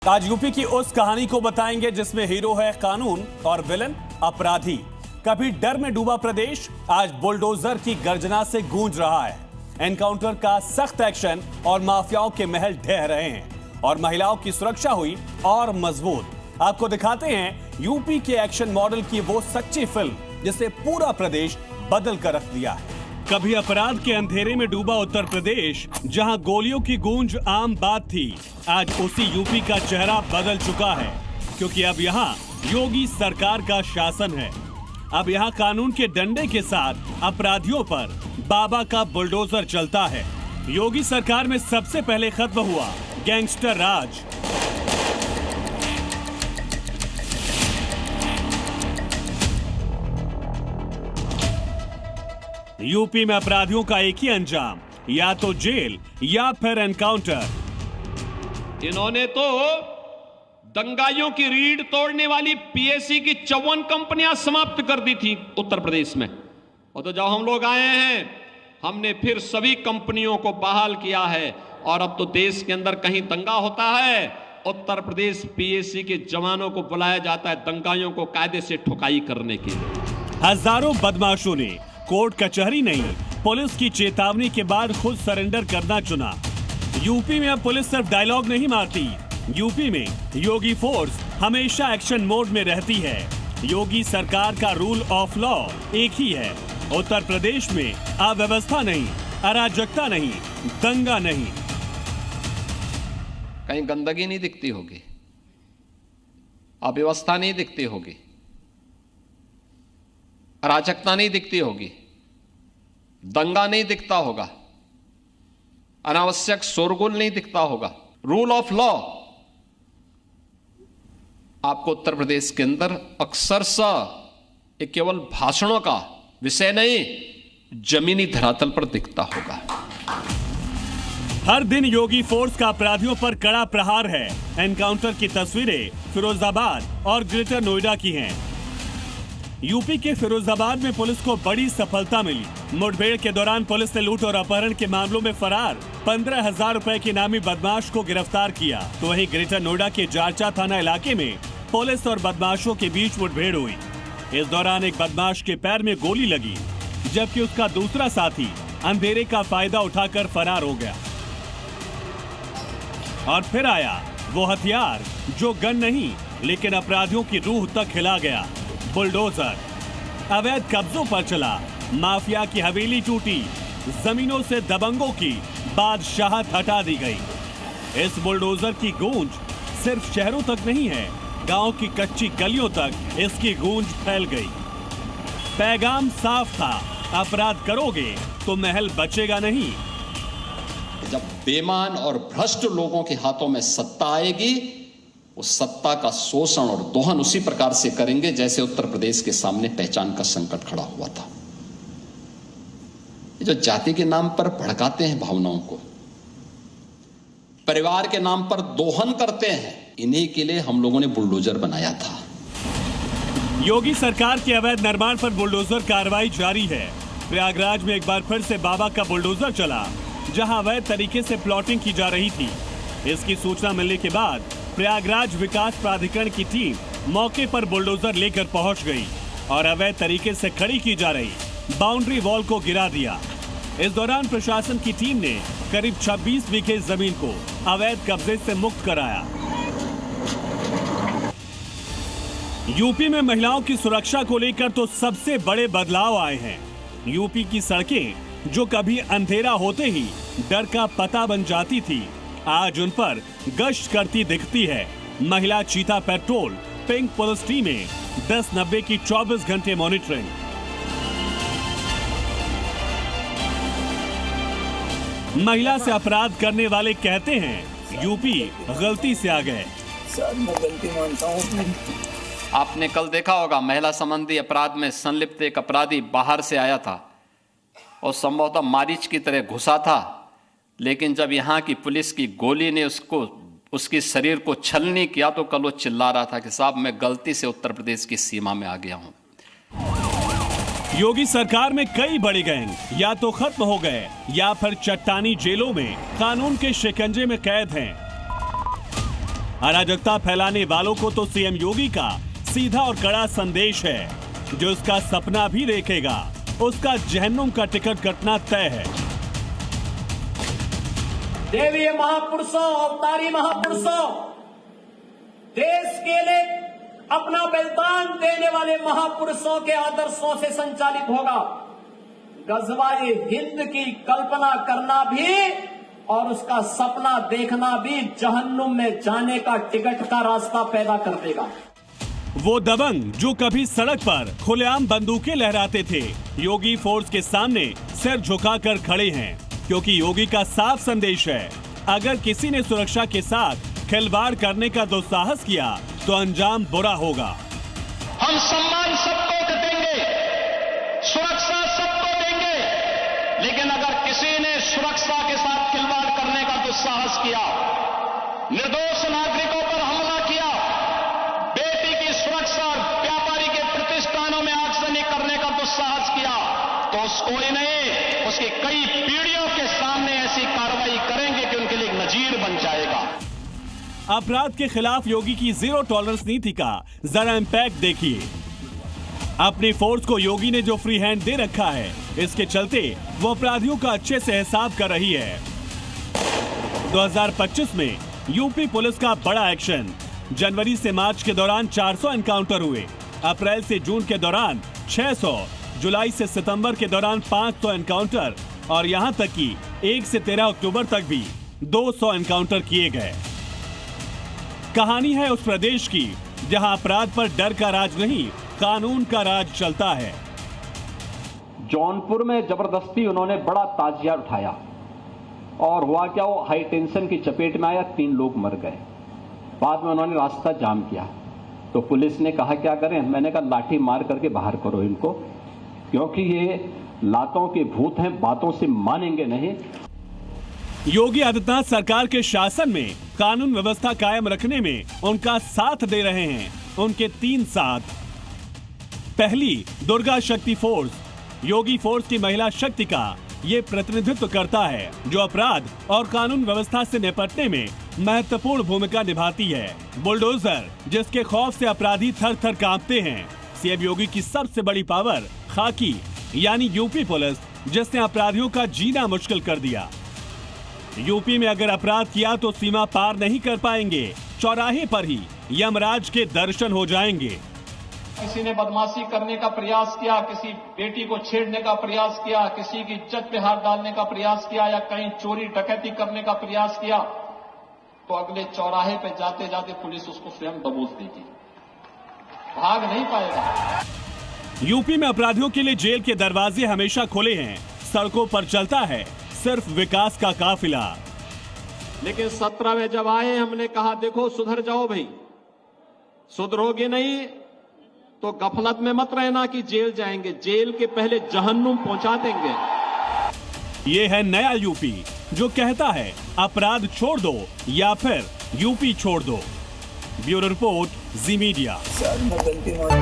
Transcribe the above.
आज यूपी की उस कहानी को बताएंगे जिसमें हीरो है कानून और विलन अपराधी। कभी डर में डूबा प्रदेश आज बुलडोजर की गर्जना से गूंज रहा है। एनकाउंटर का सख्त एक्शन और माफियाओं के महल ढह रहे हैं और महिलाओं की सुरक्षा हुई और मजबूत। आपको दिखाते हैं यूपी के एक्शन मॉडल की वो सच्ची फिल्म जिसे पूरा प्रदेश बदल कर रख दिया है। कभी अपराध के अंधेरे में डूबा उत्तर प्रदेश, जहां गोलियों की गूंज आम बात थी, आज उसी यूपी का चेहरा बदल चुका है, क्योंकि अब यहां योगी सरकार का शासन है। अब यहां कानून के डंडे के साथ अपराधियों पर बाबा का बुलडोजर चलता है। योगी सरकार में सबसे पहले खत्म हुआ गैंगस्टर राज। यूपी में अपराधियों का एक ही अंजाम, या तो जेल या फिर एनकाउंटर। इन्होंने तो दंगाइयों की रीढ़ तोड़ने वाली पीएसी की 54 कंपनियां समाप्त कर दी थी उत्तर प्रदेश में। और तो जब हम लोग आए हैं, हमने फिर सभी कंपनियों को बहाल किया है और अब तो देश के अंदर कहीं दंगा होता है, उत्तर प्रदेश पीएसी के जवानों को बुलाया जाता है दंगाइयों को कायदे से ठुकाई करने के लिए। हजारों बदमाशों ने कोर्ट कचहरी नहीं, पुलिस की चेतावनी के बाद खुद सरेंडर करना चुना। यूपी में अब पुलिस सिर्फ डायलॉग नहीं मारती, यूपी में योगी फोर्स हमेशा एक्शन मोड में रहती है। योगी सरकार का रूल ऑफ लॉ एक ही है। उत्तर प्रदेश में अव्यवस्था नहीं, अराजकता नहीं, दंगा नहीं। कहीं गंदगी नहीं दिखती होगी, अव्यवस्था नहीं दिखती होगी, अराजकता नहीं दिखती होगी, दंगा नहीं दिखता होगा, अनावश्यक शोरगुल नहीं दिखता होगा। रूल ऑफ लॉ आपको उत्तर प्रदेश के अंदर अक्सरशः एक केवल भाषणों का विषय नहीं, जमीनी धरातल पर दिखता होगा। हर दिन योगी फोर्स का अपराधियों पर कड़ा प्रहार है। एनकाउंटर की तस्वीरें फिरोजाबाद और ग्रेटर नोएडा की हैं। यूपी के फिरोजाबाद में पुलिस को बड़ी सफलता मिली। मुठभेड़ के दौरान पुलिस ने लूट और अपहरण के मामलों में फरार 15,000 रुपए के इनामी बदमाश को गिरफ्तार किया। तो वहीं ग्रेटर नोएडा के जारचा थाना इलाके में पुलिस और बदमाशों के बीच मुठभेड़ हुई। इस दौरान एक बदमाश के पैर में गोली लगी, जबकि उसका दूसरा साथी अंधेरे का फायदा उठाकर फरार हो गया। और फिर आया वो हथियार जो गन नहीं, लेकिन अपराधियों की रूह तक हिला गया, बुलडोजर। अवैध कब्जों पर चला, माफिया की हवेली टूटी, जमीनों से दबंगों की बादशाहत हटा दी गई। इस बुलडोजर की गूंज सिर्फ शहरों तक नहीं है, गांव की कच्ची गलियों तक इसकी गूंज फैल गई। पैगाम साफ था, अपराध करोगे तो महल बचेगा नहीं। जब बेईमान और भ्रष्ट लोगों के हाथों में सत्ता आएगी, उस सत्ता का शोषण और दोहन उसी प्रकार से करेंगे जैसे उत्तर प्रदेश के सामने पहचान का संकट खड़ा हुआ था। ये जो जाति के नाम पर भड़काते हैं भावनाओं को, परिवार के नाम पर दोहन करते हैं, इन्हीं के लिए हम लोगों ने बुलडोजर बनाया था। योगी सरकार के अवैध निर्माण पर बुलडोजर कार्रवाई जारी है। प्रयागराज में एक बार फिर से बाबा का बुलडोजर चला, जहां अवैध तरीके से प्लॉटिंग की जा रही थी। इसकी सूचना मिलने के बाद प्रयागराज विकास प्राधिकरण की टीम मौके पर बुलडोजर लेकर पहुंच गई और अवैध तरीके से खड़ी की जा रही बाउंड्री वॉल को गिरा दिया। इस दौरान प्रशासन की टीम ने करीब 26 बीघे जमीन को अवैध कब्जे से मुक्त कराया। यूपी में महिलाओं की सुरक्षा को लेकर तो सबसे बड़े बदलाव आए हैं। यूपी की सड़कें जो कभी अंधेरा होते ही डर का पता बन जाती थी, आज उन पर गश्त करती दिखती है। महिला चीता पेट्रोल, पिंक पुलिस टीमें, 10-90 की 24 घंटे मॉनिटरिंग। महिला से अपराध करने वाले कहते हैं यूपी गलती से आ गए। सर मैं गलती मानता हूँ। आपने कल देखा होगा महिला संबंधी अपराध में संलिप्त एक अपराधी बाहर से आया था और संभवतः मारीच की तरह घुसा था, लेकिन जब यहाँ की पुलिस की गोली ने उसके शरीर को छलनी किया तो कल वो चिल्ला रहा था कि साहब मैं गलती से उत्तर प्रदेश की सीमा में आ गया हूँ। योगी सरकार में कई बड़े गैंग या तो खत्म हो गए या फिर चट्टानी जेलों में कानून के शिकंजे में कैद हैं। अराजकता फैलाने वालों को तो सीएम योगी का सीधा और कड़ा संदेश है, जो उसका सपना भी देखेगा उसका जहन्नुम का टिकट कटना तय है। देवीय महापुरुषों, अवतारी महापुरुषों, देश के लिए अपना बलिदान देने वाले महापुरुषों के आदर्शों से संचालित होगा। गजवाए हिंद की कल्पना करना भी और उसका सपना देखना भी जहन्नुम में जाने का टिकट का रास्ता पैदा कर देगा। वो दबंग जो कभी सड़क पर खुलेआम बंदूकें लहराते थे, योगी फोर्स के सामने सिर झुकाकर खड़े हैं, क्योंकि योगी का साफ संदेश है, अगर किसी ने सुरक्षा के साथ खिलवाड़ करने का दुस्साहस किया तो अंजाम बुरा होगा। हम सम्मान सबको देंगे, सुरक्षा सबको देंगे, लेकिन अगर किसी ने सुरक्षा के साथ खिलवाड़ करने का दुस्साहस किया, निर्दोष नागरिकों पर हमला किया, बेटी की सुरक्षा और व्यापारी के प्रतिष्ठानों में आगजनी करने का दुस्साहस किया, तो कोई नहीं, उसकी कई पीढ़ियों के सामने ऐसी कार्रवाई करेंगे कि उनके लिए नजीर बन जाएगा। अपराध के खिलाफ योगी की जीरो टॉलरेंस नीति का जरा इम्पैक्ट देखिए। अपनी फोर्स को योगी ने जो फ्री हैंड दे रखा है, इसके चलते वो अपराधियों का अच्छे से हिसाब कर रही है। 2025 में यूपी पुलिस का बड़ा एक्शन। जनवरी से मार्च के दौरान 400 एनकाउंटर हुए, अप्रैल से जून के दौरान 600, जुलाई से सितंबर के दौरान 500 एनकाउंटर और यहां तक कि 1 से 13 अक्टूबर तक भी 200 एनकाउंटर किए गए। कहानी है उस प्रदेश की जहां अपराध पर डर का राज नहीं, कानून का राज चलता है। जौनपुर में जबरदस्ती उन्होंने बड़ा ताजिया उठाया और हुआ क्या, वो हाई टेंशन की चपेट में आया, 3 लोग मर गए। बाद में उन्होंने रास्ता जाम किया तो पुलिस ने कहा क्या करें, मैंने कहा लाठी मार करके बाहर करो इनको, क्योंकि ये लातों के भूत हैं, बातों से मानेंगे नहीं। योगी आदित्यनाथ सरकार के शासन में कानून व्यवस्था कायम रखने में उनका साथ दे रहे हैं उनके 3 साथ। पहली, दुर्गा शक्ति फोर्स। योगी फोर्स की महिला शक्ति का ये प्रतिनिधित्व करता है, जो अपराध और कानून व्यवस्था से निपटने में महत्वपूर्ण भूमिका निभाती है। बुलडोजर, जिसके खौफ से अपराधी थर थर कांपते हैं। सीएम योगी की सबसे बड़ी पावर, खाकी यानी यूपी पुलिस, जिसने अपराधियों का जीना मुश्किल कर दिया। यूपी में अगर अपराध किया तो सीमा पार नहीं कर पाएंगे, चौराहे पर ही यमराज के दर्शन हो जाएंगे। किसी ने बदमाशी करने का प्रयास किया, किसी बेटी को छेड़ने का प्रयास किया, किसी की इज्जत पे हाथ डालने का प्रयास किया या कहीं चोरी डकैती करने का प्रयास किया, तो अगले चौराहे पे जाते जाते पुलिस उसको स्वयं दबोच देगी, भाग नहीं पाएगा। यूपी में अपराधियों के लिए जेल के दरवाजे हमेशा खुले हैं, सड़कों पर चलता है सिर्फ विकास का काफिला। लेकिन 17 में जब आए, हमने कहा देखो सुधर जाओ भाई, सुधरोगे नहीं तो गफलत में मत रहना कि जेल जाएंगे, जेल के पहले जहन्नुम पहुंचा देंगे। ये है नया यूपी, जो कहता है अपराध छोड़ दो या फिर यूपी छोड़ दो। ब्यूरो रिपोर्ट, जी मीडिया। सर मैं गलती मान